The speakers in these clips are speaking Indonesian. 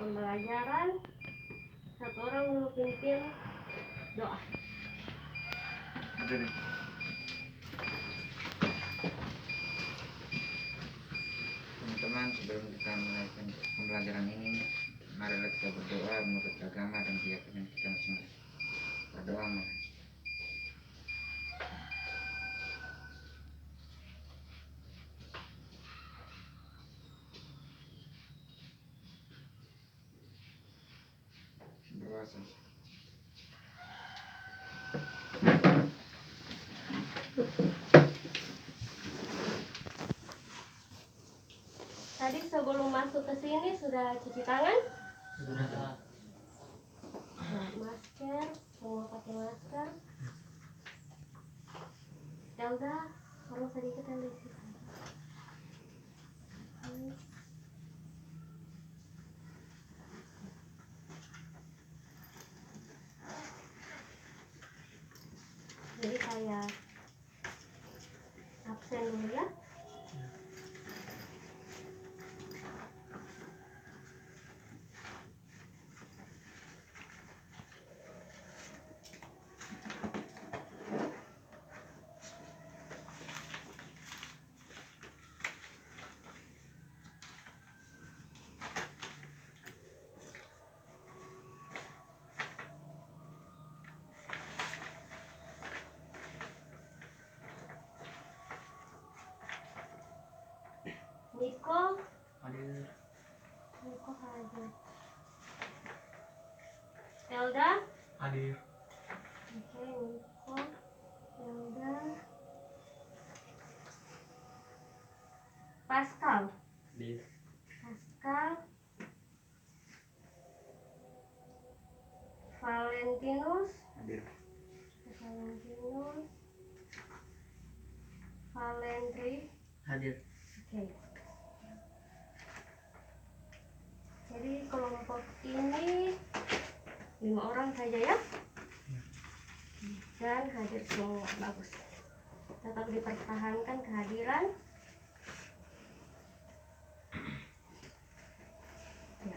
pembelajaran. Satu orang memimpin doa. Teman-teman, sebelum kita mulai pembelajaran ini, marilah kita berdoa menurut agama dan keyakinan kita masing-masing. Berdoa mulai. Berdoa saja. Tadi sebelum masuk ke sini sudah cuci tangan? Sudah. Nah, masker, semua pakai masker. Ya udah, tolong sedikit yang diisi. Jadi saya absen dulu ya. Niko Hadir. hadir. Elda Hadir. oke, Niko, Elda, Pascal, Hadir. Valentinus, Hadir. Valentri. Hadir. Oke. Jadi kelompok ini 5 orang saja ya. Dan hadir semua, bagus. Tetap dipertahankan kehadiran. Ya.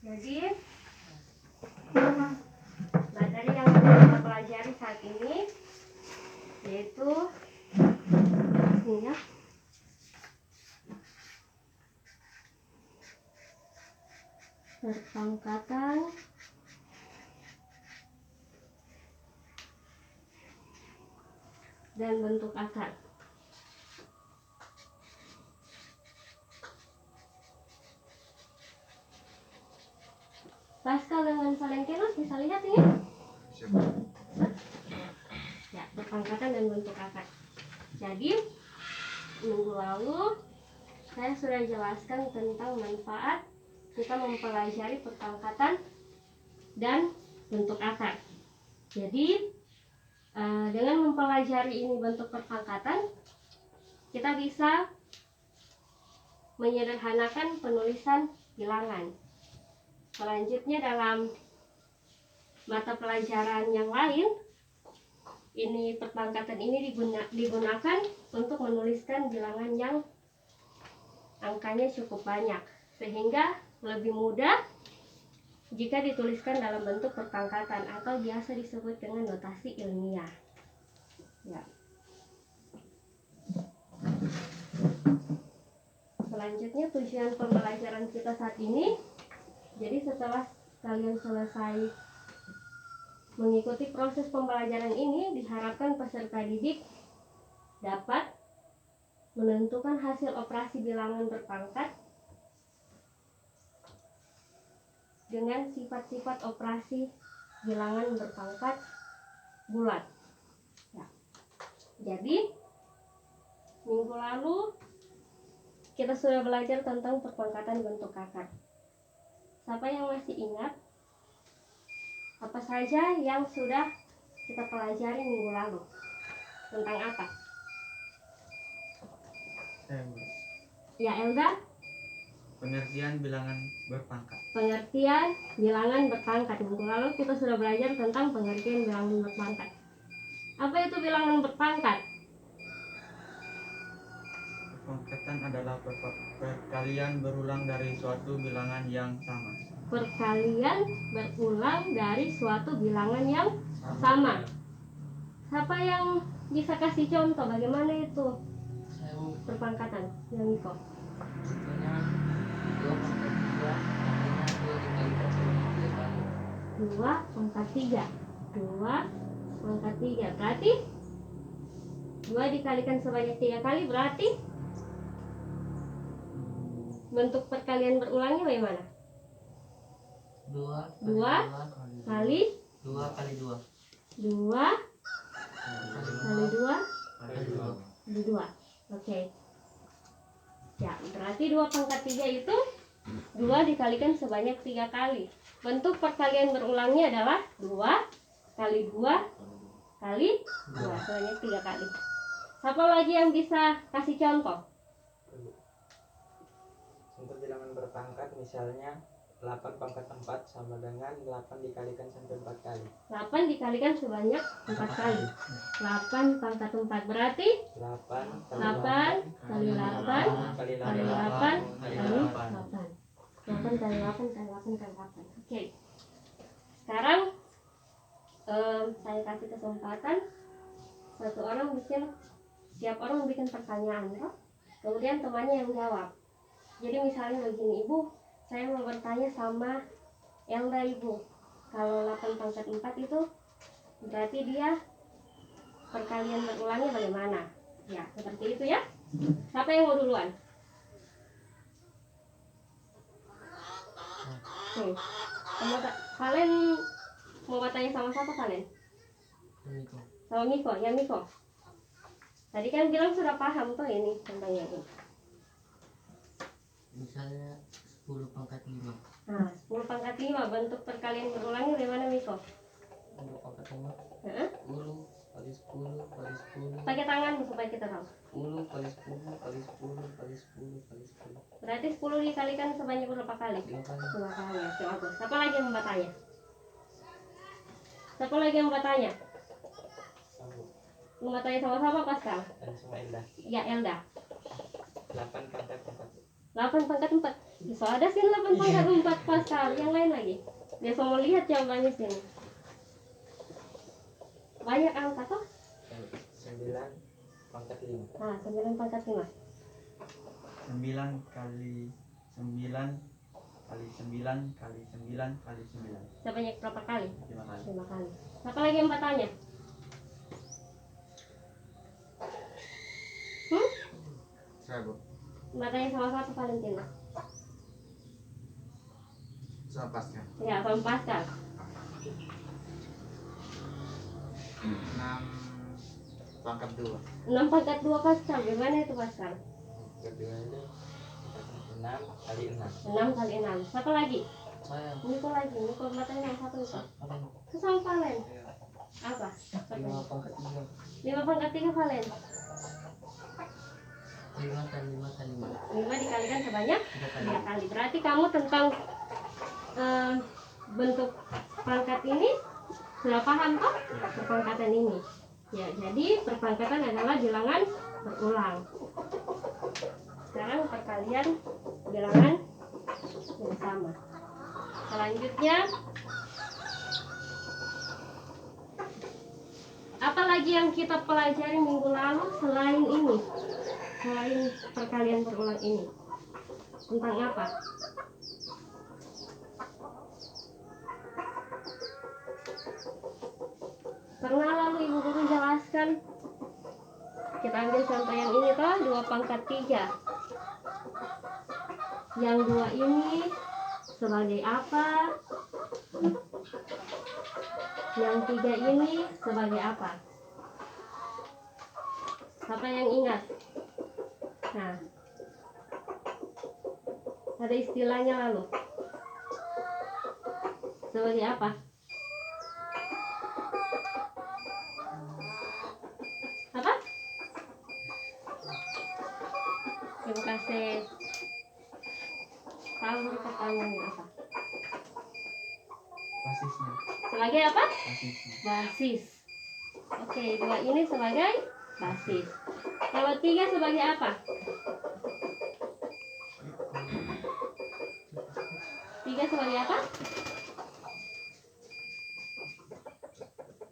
Jadi materi yang kita pelajari saat ini yaitu ini ya, perpangkatan dan bentuk akar. Pascal dengan Valentinus bisa lihat ini? Ya, perpangkatan dan bentuk akar. Jadi minggu lalu saya sudah jelaskan tentang manfaat kita mempelajari perpangkatan dan bentuk akar. Jadi dengan mempelajari ini bentuk perpangkatan, kita bisa menyederhanakan penulisan bilangan. Selanjutnya dalam mata pelajaran yang lain, ini perpangkatan ini digunakan untuk menuliskan bilangan yang angkanya cukup banyak, sehingga lebih mudah jika dituliskan dalam bentuk perpangkatan atau biasa disebut dengan notasi ilmiah. Ya. Selanjutnya tujuan pembelajaran kita saat ini. Jadi setelah kalian selesai mengikuti proses pembelajaran ini, diharapkan peserta didik dapat menentukan hasil operasi bilangan berpangkat dengan sifat-sifat operasi bilangan berpangkat bulat. Ya. Jadi minggu lalu kita sudah belajar tentang perpangkatan bentuk akar. Siapa yang masih ingat apa saja yang sudah kita pelajari minggu lalu? Tentang apa? Saya guru. Ya Elda, Pengertian bilangan berpangkat. pengertian bilangan berpangkat. Minggu lalu kita sudah belajar tentang pengertian bilangan berpangkat. Apa itu bilangan berpangkat? Berpangkatan adalah perkalian berulang dari suatu bilangan yang sama. Perkalian berulang dari suatu bilangan yang sama. Siapa yang bisa kasih contoh bagaimana itu Saya mau perpangkatan? Yang Niko. contohnya 2 pangkat 2 artinya 2 dikali 2 pangkat 3. 2 pangkat 3 berarti 2 dikalikan sebanyak 3 kali berarti bentuk perkalian berulangnya bagaimana? 2 2 kali 2 kali 2 2 kali 2 kali 2 kali 2. Oke. Ya, berarti 2 pangkat 3 itu 2 dikalikan sebanyak 3 kali. Bentuk perkalian berulangnya adalah 2 kali 2 kali 2 sebanyak 3 kali. Siapa lagi yang bisa kasih contoh? Untuk bilangan berpangkat misalnya 8 pangkat 4 sama dengan 8 dikalikan sampai 4 kali. 8 dikalikan sebanyak 4 kali. 8 pangkat 4 berarti 8 8 kali 8 kali kali 8 8 kali 8. 8 kali 8 kali 8 kali 8. Oke. Sekarang saya kasih kesempatan satu orang tiap orang bikin pertanyaan, toh? Kemudian temannya yang jawab. Jadi misalnya begini, Ibu, saya mau bertanya sama Elda, Ibu. Kalau 8 pangkat 4 itu berarti dia perkalian berulangnya bagaimana? Ya, seperti itu ya. Siapa yang mau duluan? Kalian mau bertanya sama siapa kalian? Sama Miko, ya Miko. Tadi kan bilang sudah paham tuh ini contohnya ini. misalnya 10 pangkat 5 Nah, 10 pangkat 5 bentuk perkalian berulangnya bagaimana Miko? 10 pangkat 5 Heeh. 10 kali 10 kali 10 Pakai tangan supaya kita tahu. 10 kali 10 kali 10 kali 10 kali 10 Berarti 10 dikalikan sebanyak berapa kali? 5 kali 2 kali. Oke, bagus. Siapa lagi yang mau bertanya? Siapa lagi yang mau bertanya? Mau bertanya sama-sama Pascal? dan sama Elda. Ya Elda. 8 pangkat 4. 8 pangkat 4. So ada sih 8 pangkat 4 Pascal. Yang lain lagi. Dia mau lihat jawabannya sini. Banyak angka toh? 9 pangkat 5. Nah, 9 pangkat 5. 9 kali 9 kali 9 kali 9 kali 9. Sebanyak berapa kali? 5 kali. 5 kali. Siapa lagi yang bertanya? Saya Bu, Bertanya sama siapa Valentina? sama Pascal. Ya, sama Pascal. 6 pangkat 2. 6 pangkat 2 Pascal. Gimana itu Pascal? Keduanya 6 kali 6. 6 kali 6. Siapa lagi? saya Niko lagi. Niko bertanya sama satu itu. paling Itu sama Valen. Apa? 5 pangkat 3 5 pangkat 3 Valen. 5 kali 5 kali 5 5 dikalikan sebanyak 3 kali 3 kali. Berarti kamu tentang bentuk pangkat ini sudah paham toh? Perpangkatan ini. Ya, jadi perpangkatan adalah bilangan berulang. Sekarang perkalian bilangan yang sama. Selanjutnya apa lagi yang kita pelajari minggu lalu selain ini? Selain perkalian berulang ini. Tentang apa? Pernah lalu ibu guru jelaskan. Kita ambil contoh yang ini toh, 2 pangkat 3. Yang 2 ini sebagai apa? Yang 3 ini sebagai apa? Siapa yang ingat? Nah, ada istilahnya lalu. Sebagai apa? Apa? Terima kasih. Tahu huruf pertamanya apa? Basisnya. Sebagai apa? Basisnya. Basis. Oke, dua ini sebagai basis. Kalau tiga sebagai apa? Tiga sebagai apa?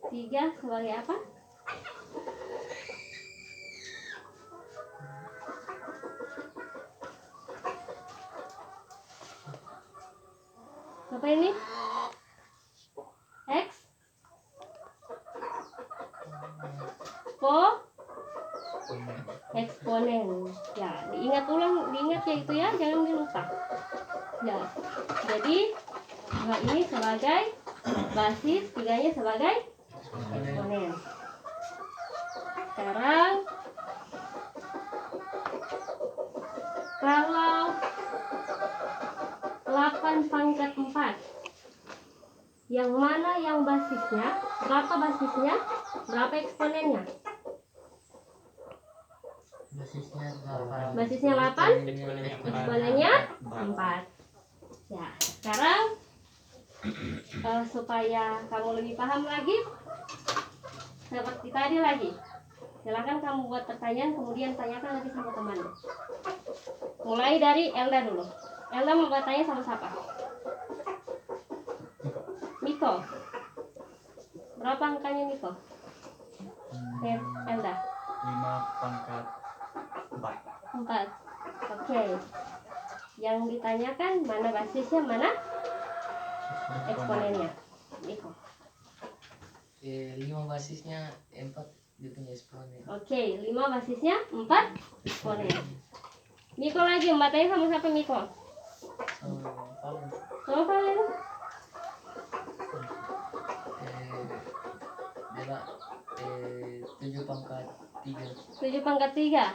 Tiga sebagai apa? Apa ini? X? Eksponen. Ya, diingat ya itu ya, jangan dilupa. Ya, jadi dua ini sebagai basis, tiganya sebagai eksponen. Sekarang kalau 8 pangkat 4, yang mana yang basisnya? Berapa basisnya? Berapa eksponennya? Basisnya 8, eksponennya 4. Ya, sekarang supaya kamu lebih paham lagi, seperti tadi lagi, silakan kamu buat pertanyaan, kemudian tanyakan lagi sama teman. Mulai dari Elda dulu. Elda mau bertanya sama siapa? Miko. Berapa angkanya Miko? Elda. 5 pangkat 4. 4. Oke. Yang ditanyakan mana basisnya, mana eksponennya? Miko. 5 basisnya 4 dia punya eksponen. Oke, 5 basisnya 4 eksponen. Miko lagi, Mbak tanya sama siapa Miko? Sama kalian? Dia 7 pangkat 3. 7 pangkat 3.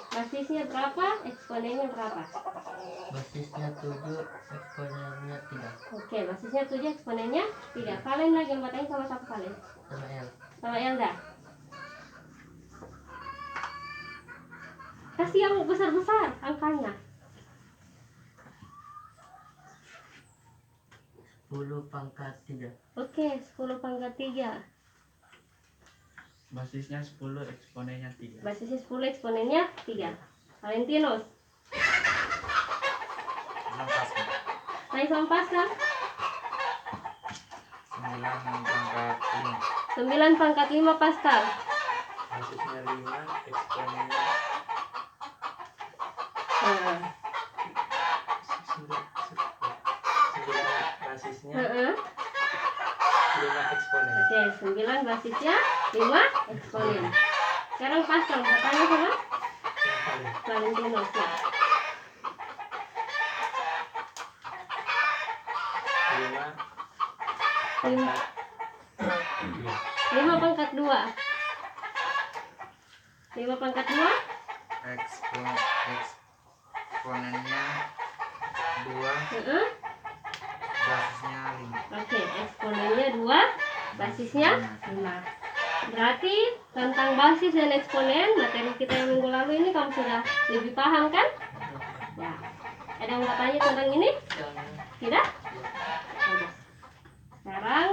Basisnya berapa? Eksponennya berapa? Basisnya 7, eksponennya 3. Oke, basisnya 7, eksponennya 3. Kalian lagi, Mbak tanya sama siapa kalian? Sama L. Sama Elda. Kasih yang besar-besar angkanya. 10 pangkat 3. Oke, 10 pangkat 3. Basisnya 10, eksponennya 3. Basisnya 10, eksponennya 3. Valentinus. Naik sama Pascal. 9 pangkat 5. 9 pangkat 5 Pascal. Basisnya 5, eksponennya Nah, 9 basisnya heeh. 5 eksponen. Oke, 9 basisnya 5 eksponen. Sekarang Pascal bertanya sama Valentinus ya. 5 pangkat 2. 5 pangkat 2. Eksponennya 2, Heeh. basisnya 5. Oke, eksponennya 2, basisnya 5. Berarti tentang basis dan eksponen materi kita yang minggu lalu ini kamu sudah lebih paham kan? Ya. Ada yang mau tanya tentang ini? Tidak? Bagus. Sekarang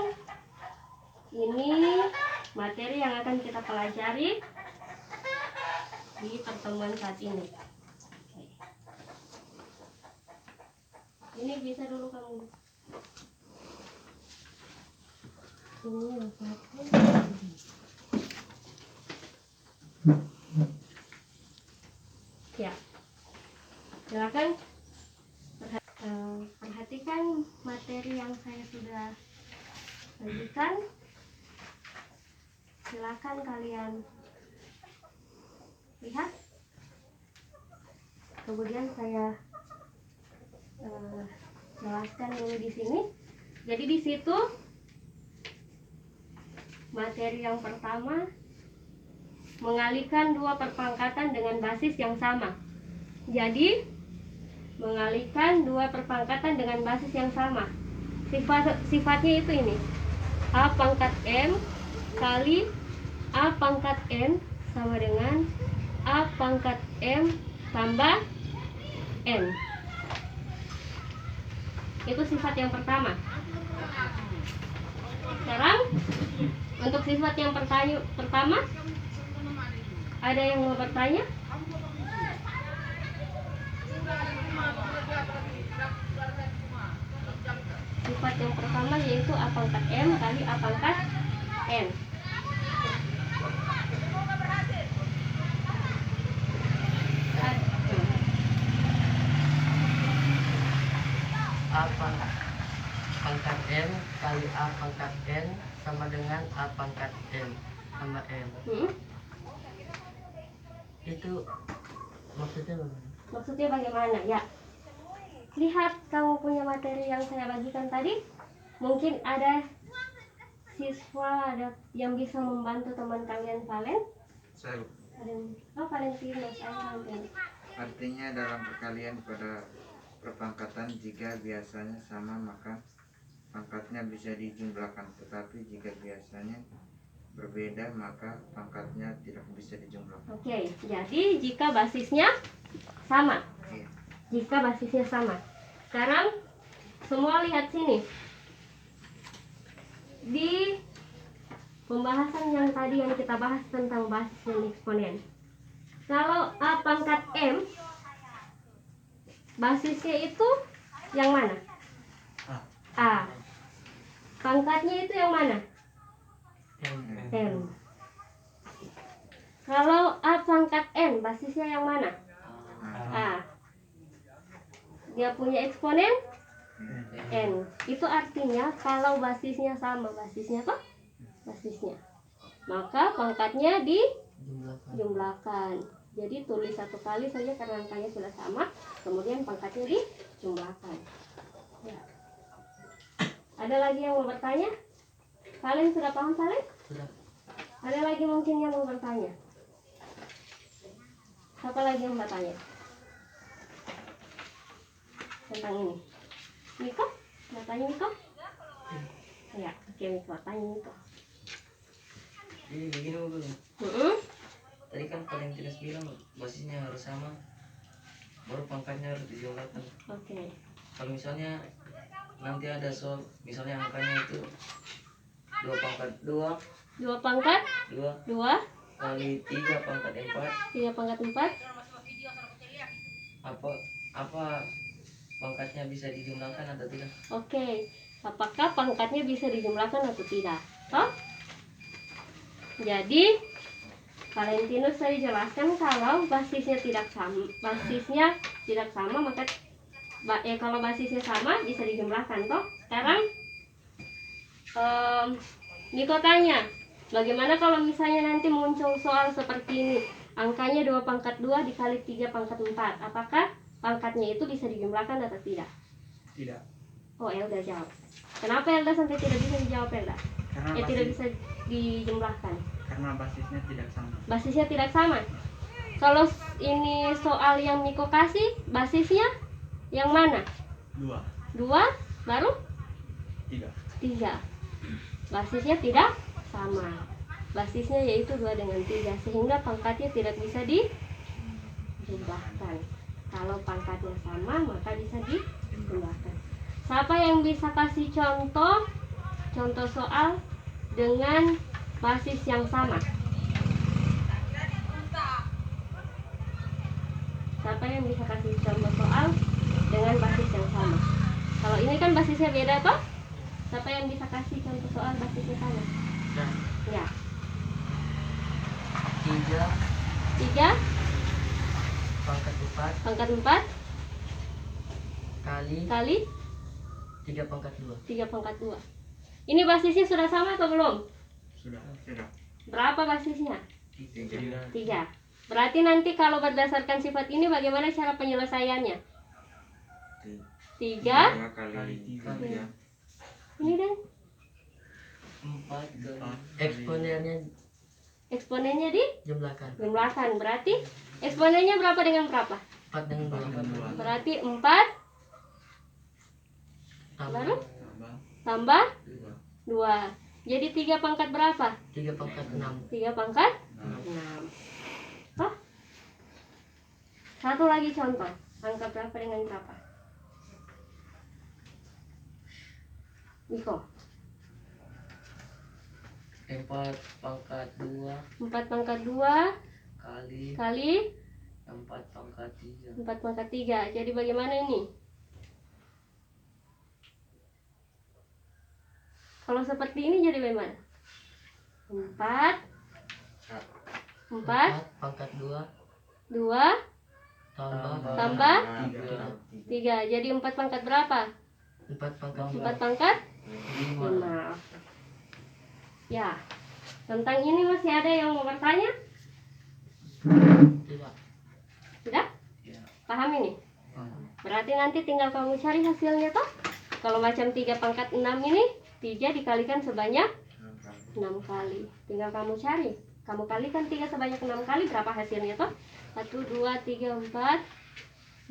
ini materi yang akan kita pelajari di pertemuan saat ini. Oke. Ini bisa dulu kamu. Ini yang satu. Ya, silakan perhatikan materi yang saya sudah bagikan. Silakan kalian lihat. Kemudian saya jelaskan dulu di sini. Jadi di situ materi yang pertama mengalihkan dua perpangkatan dengan basis yang sama. Jadi mengalihkan dua perpangkatan dengan basis yang sama. Sifatnya itu ini. A pangkat M kali A pangkat N sama dengan A pangkat M tambah N. Itu sifat yang pertama. Sekarang untuk sifat yang pertama, ada yang mau bertanya? Sifat yang pertama yaitu A pangkat M kali A pangkat N. A pangkat M kali A pangkat N sama dengan A pangkat M tambah M. Itu maksudnya bagaimana? Maksudnya bagaimana? Ya, lihat kamu punya materi yang saya bagikan tadi. Mungkin ada siswa yang bisa membantu teman kalian Valen. Saya Ada yang, oh Valentino, saya Valentino. artinya dalam perkalian pada perpangkatan jika biasanya sama maka pangkatnya bisa dijumlahkan, tetapi jika biasanya berbeda maka pangkatnya tidak bisa dijumlahkan. Oke, jadi jika basisnya sama. Iya. Jika basisnya sama. Sekarang semua lihat sini. Di pembahasan yang tadi yang kita bahas tentang basis dan eksponen. Kalau A pangkat M, basisnya itu yang mana? A. Pangkatnya itu yang mana? M. Kalau A pangkat N, basisnya yang mana? A. Dia punya eksponen N. Itu artinya kalau basisnya sama, basisnya apa? Basisnya. Maka pangkatnya dijumlahkan. Jadi tulis satu kali saja karena angkanya sudah sama, kemudian pangkatnya dijumlahkan. Ya. Ada lagi yang mau bertanya? Kalian sudah paham kalian? Sudah. Ada lagi mungkin yang mau bertanya? Siapa lagi yang bertanya tentang ini? Miko? Mau tanya Miko? Ya, oke Miko, tanya Miko. Jadi begini Bu. Tadi kan Valentinas bilang basisnya harus sama, baru pangkatnya harus dijumlahkan. Oke. Kalau misalnya nanti ada soal, misalnya angkanya itu 2 pangkat 2 2 pangkat 2 2 kali 3 pangkat 4, 3 pangkat 4. apa pangkatnya bisa dijumlahkan atau tidak? Oke. Apakah pangkatnya bisa dijumlahkan atau tidak? Toh? Jadi Valentinus tadi jelaskan kalau basisnya tidak sama maka kalau basisnya sama bisa dijumlahkan toh. Sekarang Niko tanya, bagaimana kalau misalnya nanti muncul soal seperti ini, angkanya 2 pangkat 2 dikali 3 pangkat 4, apakah pangkatnya itu bisa dijumlahkan atau tidak? Tidak. Oh, Elda jawab. Kenapa Elda sampai tidak bisa dijawab Elda? Karena Tidak bisa dijumlahkan. karena basisnya tidak sama. Basisnya tidak sama. Kalau ini soal yang Miko kasih, basisnya yang mana? 2, 2 baru 3. 3. Basisnya tidak sama. Basisnya yaitu 2 dengan 3, sehingga pangkatnya tidak bisa dijumlahkan. Kalau pangkatnya sama maka bisa dijumlahkan. Siapa yang bisa kasih contoh soal dengan basis yang sama? Siapa yang bisa kasih contoh soal dengan basis yang sama? Kalau ini kan basisnya beda toh? Siapa yang bisa kasih contoh soal basisnya sama? Ya. 3 pangkat 4 kali 3 pangkat 2. 3 pangkat 2. Ini basisnya sudah sama atau belum? Sudah. Berapa basisnya? 3. 3. Berarti nanti kalau berdasarkan sifat ini bagaimana cara penyelesaiannya? 3 kali 3. ini dan 4 eksponennya dijumlahkan. jumlahkan. Berarti eksponennya berapa dengan berapa? 4 dengan 2. Berarti 4 baru tambah 2. Jadi 3 pangkat berapa? 3 pangkat 6. 3 pangkat 6. Oh. Satu lagi contoh. Angka berapa dengan berapa? Niko. 4 pangkat 2 4 pangkat 2 kali kali 4 pangkat 3. 4 pangkat 3. Jadi bagaimana ini? Kalau seperti ini jadi bagaimana? 4 Pangkat 2 tambah Tiga. 3. Jadi 4 pangkat berapa? 4 pangkat 4 pangkat 5. 5. Ya. Tentang ini masih ada yang mau bertanya? Tidak. Sudah? Ya. Paham ini? Berarti nanti tinggal kamu cari hasilnya toh. Kalau macam 3 pangkat 6 ini 3 dikalikan sebanyak 6 kali. Tinggal kamu cari. Kamu kalikan 3 sebanyak 6 kali, berapa hasilnya toh? 1, 2, 3, 4,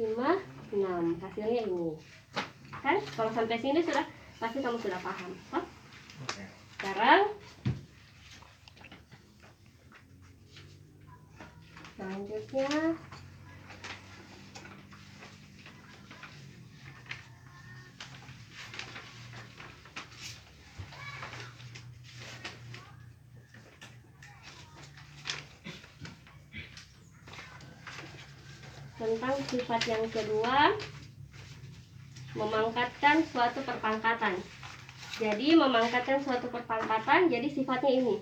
5, 6. Hasilnya ini. Kan? Kalau sampai sini sudah pasti kamu sudah paham. Toh? Sekarang selanjutnya tentang sifat yang kedua, memangkatkan suatu perpangkatan. Jadi memangkatkan suatu perpangkatan, jadi sifatnya ini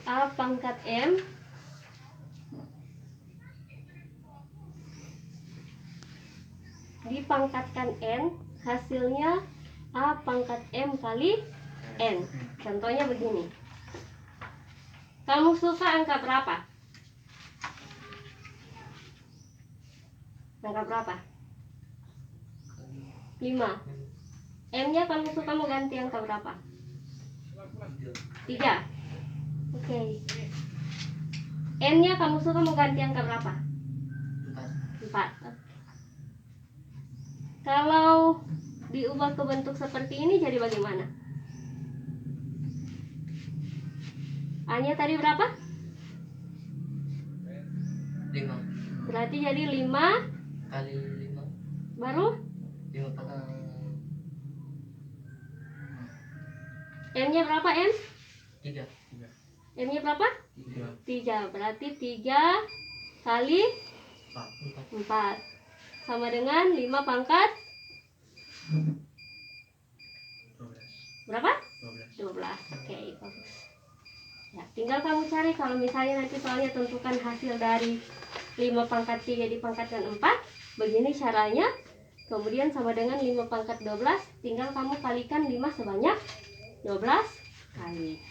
A pangkat M dipangkatkan N, hasilnya A pangkat M kali N. Contohnya begini. Kamu suka angka berapa? Angka berapa? 5. M-nya kamu suka mau ganti angka berapa? 3. Oke. N-nya kamu suka mau ganti angka berapa? 4. Kalau diubah ke bentuk seperti ini jadi bagaimana? A-nya tadi berapa? 5 Berarti jadi 5 kali 5 baru 5 pangkat M-nya berapa M? 3. M-nya berapa? 3. Berarti 3 kali 4 sama dengan 5 pangkat berapa? 12. Oke, bagus. Ya, tinggal kamu cari kalau misalnya nanti soalnya tentukan hasil dari 5 pangkat 3 dipangkatkan 4. Begini caranya. Kemudian sama dengan 5 pangkat 12, tinggal kamu kalikan 5 sebanyak 12 kali.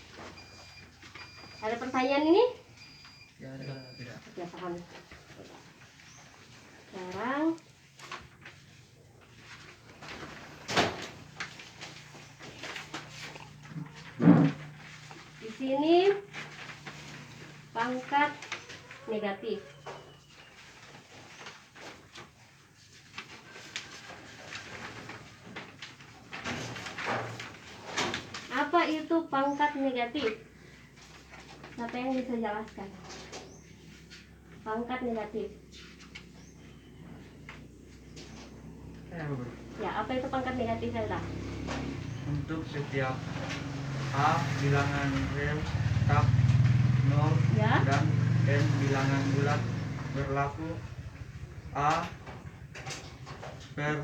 Ada pertanyaan ini? Ya, ada. Oke, paham. Sekarang di sini pangkat negatif. Apa itu pangkat negatif? Siapa yang bisa jelaskan? Pangkat negatif. Ya, apa itu pangkat negatif, Helda? Untuk setiap A bilangan real tetap 0 Ya. dan N bilangan bulat berlaku A per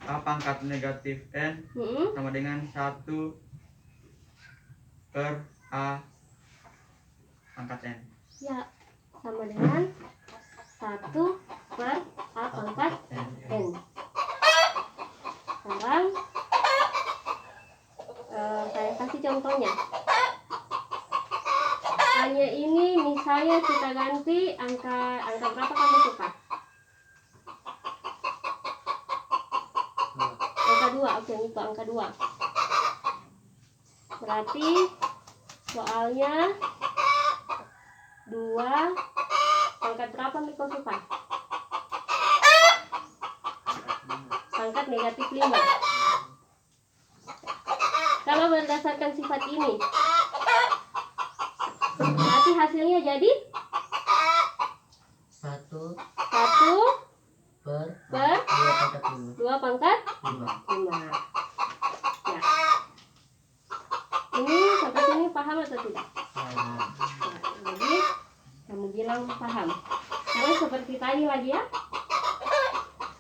A pangkat negatif N sama dengan 1 per A pangkat N. Ya, sama dengan 1 per A pangkat N. Sekarang saya kasih contohnya. A-nya ini misalnya kita ganti angka berapa kamu suka? Angka 2. Oke, itu angka 2. Berarti soalnya 2 pangkat berapa Miko suka? Pangkat negatif 5. Kalau berdasarkan sifat ini, berarti hasilnya jadi 1 5. Ya. Ini sampai sini paham atau tidak? Paham. Nah, jadi kamu bilang paham. Sekarang seperti tadi lagi ya.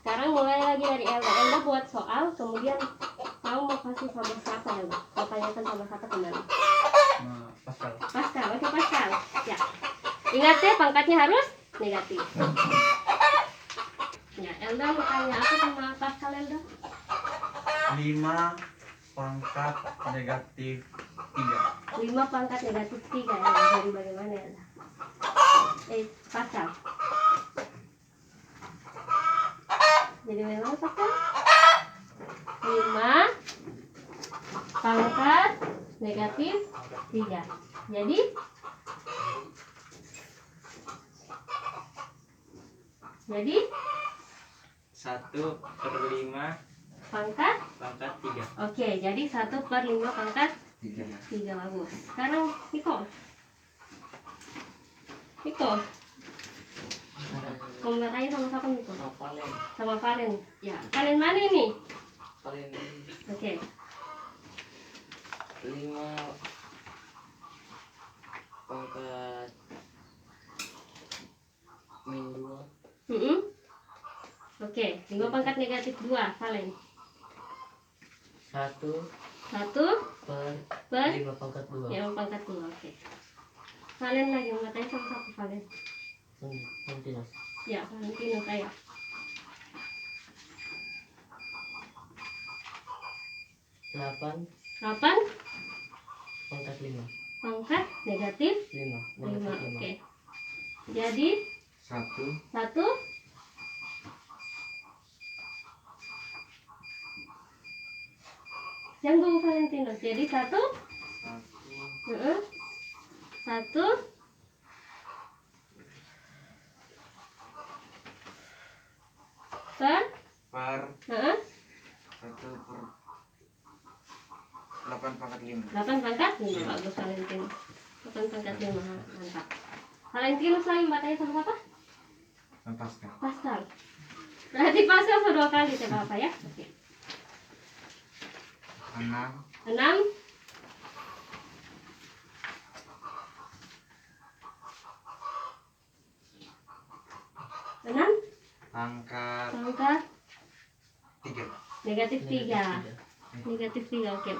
Sekarang mulai lagi dari Elda. Elda buat soal, kemudian kamu mau kasih sama siapa Elda? Mau tanyakan sama siapa kembali? Pascal. Pascal, oke Pascal. Ya. Ingat ya, pangkatnya harus negatif. Ya, Elda mau tanya apa sama Pascal Elda? 5 pangkat negatif 3. 5 pangkat negatif 3 ya. Jadi bagaimana Elda? Pascal. Jadi bagaimana Pascal? 5 pangkat negatif 3. Jadi jadi 1/5 pangkat. pangkat 3. Oke, jadi 1/5 pangkat 3. 3 bagus. Sekarang Niko. Niko. Kamu bertanya sama siapa Niko? Valen. Sama Valen. Ya, Valen mana ini? Valen Oke. 5 pangkat -2. Oke, 5 pangkat negatif 2, Valen. 1 1 per per 5 pangkat 2. 5 pangkat 2, oke. Valen lagi mau tanya sama siapa Valen? Nanti mas. Ya, Valentino saya. 8 8 pangkat 5. pangkat negatif 5 5, negatif 5. oke. Jadi 1 1 yang Bu Valentino. Jadi 1 1 per per 8 8/5. pangkat 5, bagus Valentino. 8 pangkat 5, mantap. Valentino lagi mbak tanya sama siapa? Pascal. Pascal. Berarti Pascal sudah 2 kali coba apa ya? Oke. 6 6 pangkat pangkat 3. negatif 3. Negatif 3, oke.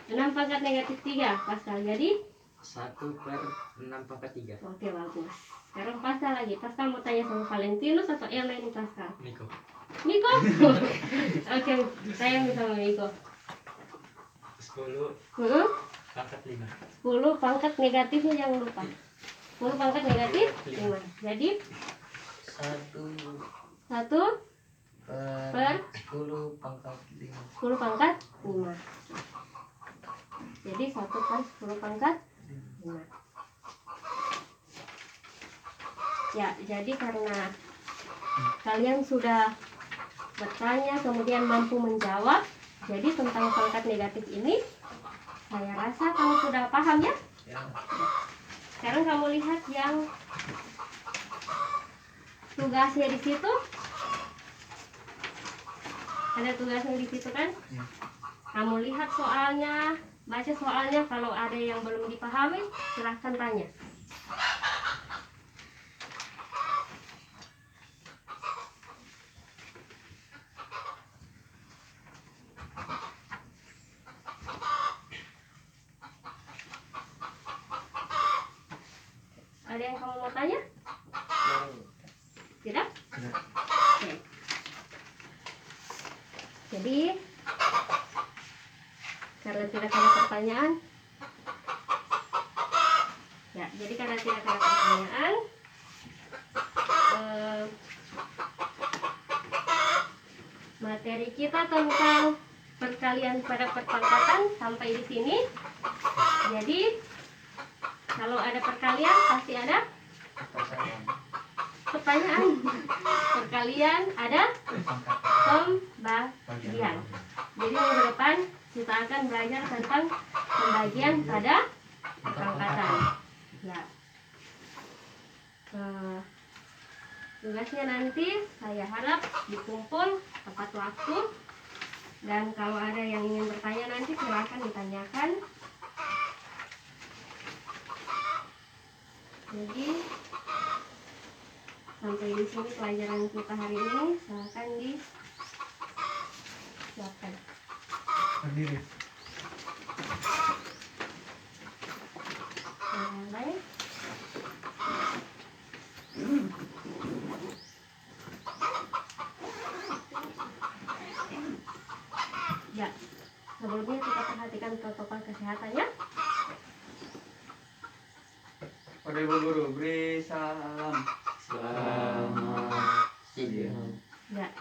6 pangkat negatif 3, Pascal. Jadi 1/6 pangkat 3. oke, bagus. Sekarang Pascal lagi. Pascal mau tanya sama Valentinus atau Ella ini Pascal? Niko. Miko? Oke, saya sama Miko. 10 pangkat 5. 10 pangkat negatifnya jangan lupa. 10 pangkat negatif 5. Jadi 1 per 10 pangkat 5. 10 pangkat 5. Jadi 1 per 10 pangkat 5. Ya, jadi karena kalian sudah bertanya kemudian mampu menjawab, jadi tentang pangkat negatif ini saya rasa kamu sudah paham ya? Ya. Sekarang kamu lihat yang tugasnya di situ. Ada tugasnya di situ kan? Kamu lihat soalnya, baca soalnya. Kalau ada yang belum dipahami, silahkan tanya. Ada yang kamu mau tanya? Tidak? Oke. Jadi karena tidak ada pertanyaan, ya. Jadi karena tidak ada pertanyaan, materi kita tentang perkalian pada perpangkatan sampai di sini. Jadi kalau ada perkalian pasti ada pertanyaan. Perkalian ada pembagian. Jadi minggu depan kita akan belajar tentang pembagian pada perpangkatan. Ya. Tugasnya nanti saya harap dikumpul tepat waktu Dan kalau ada yang ingin bertanya nanti silakan ditanyakan. Jadi sampai di sini pelajaran kita hari ini. Silakan disiapkan. Berdiri. Mulai. Ya, sebelumnya kita perhatikan protokol kesehatan ya. Pada Ibu Guru, beri salam. Selamat siang. Ya,